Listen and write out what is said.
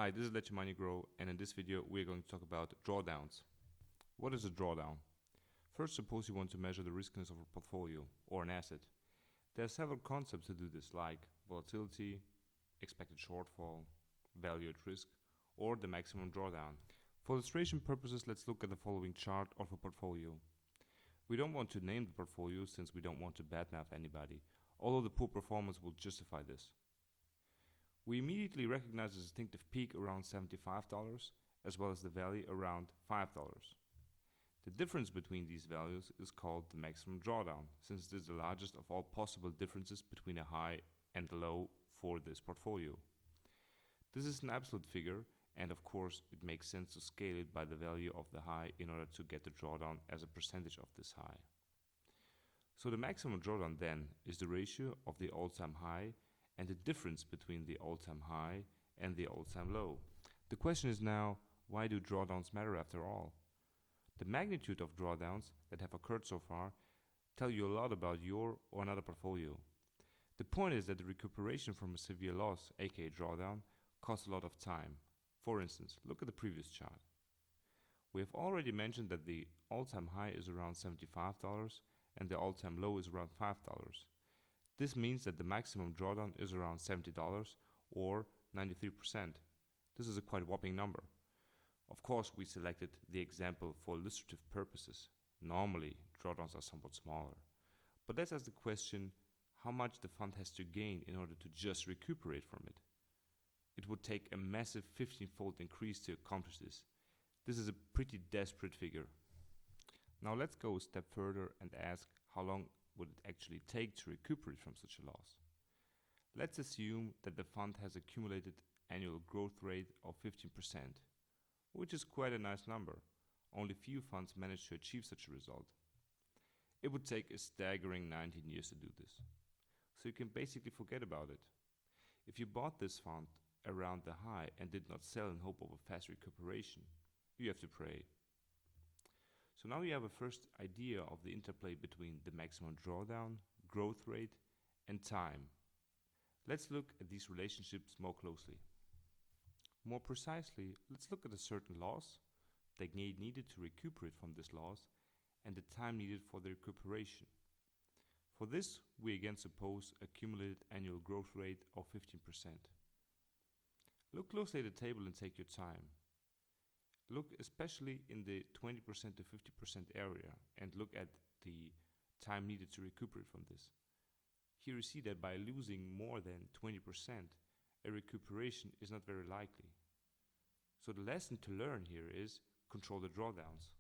Hi, this is Let Your Money Grow, and in this video we're going to talk about drawdowns. What is a drawdown? First, suppose you want to measure the riskiness of a portfolio or an asset. There are several concepts to do this, like volatility, expected shortfall, value at risk, or the maximum drawdown. For illustration purposes, let's look at the following chart of a portfolio. We don't want to name the portfolio since we don't want to badmouth anybody, although the poor performance will justify this. We immediately recognize a distinctive peak around $75 as well as the valley around $5. The difference between these values is called the maximum drawdown, since it is the largest of all possible differences between a high and a low for this portfolio. This is an absolute figure, and of course it makes sense to scale it by the value of the high in order to get the drawdown as a percentage of this high. So the maximum drawdown then is the ratio of the all-time high and the difference between the all-time high and the all-time low. The question is now, why do drawdowns matter after all? The magnitude of drawdowns that have occurred so far tell you a lot about your or another portfolio. The point is that the recuperation from a severe loss, aka drawdown, costs a lot of time. For instance, look at the previous chart. We have already mentioned that the all-time high is around $75 and the all-time low is around $5. This means that the maximum drawdown is around $70 or 93%. This is a quite whopping number. Of course, we selected the example for illustrative purposes. Normally, drawdowns are somewhat smaller. But let's ask the question, how much the fund has to gain in order to just recuperate from it? It would take a massive 15-fold increase to accomplish this. This is a pretty desperate figure. Now let's go a step further and ask how long would it actually take to recuperate from such a loss. Let's assume that the fund has accumulated annual growth rate of 15%, which is quite a nice number. Only few funds manage to achieve such a result. It would take a staggering 19 years to do this. So you can basically forget about it. If you bought this fund around the high and did not sell in hope of a fast recuperation, you have to pray. So now you have a first idea of the interplay between the maximum drawdown, growth rate, and time. Let's look at these relationships more closely. More precisely, let's look at a certain loss, the gain needed to recuperate from this loss, and the time needed for the recuperation. For this, we again suppose accumulated annual growth rate of 15%. Look closely at the table and take your time. Look especially in the 20% to 50% area and look at the time needed to recuperate from this. Here you see that by losing more than 20%, a recuperation is not very likely. So the lesson to learn here is control the drawdowns.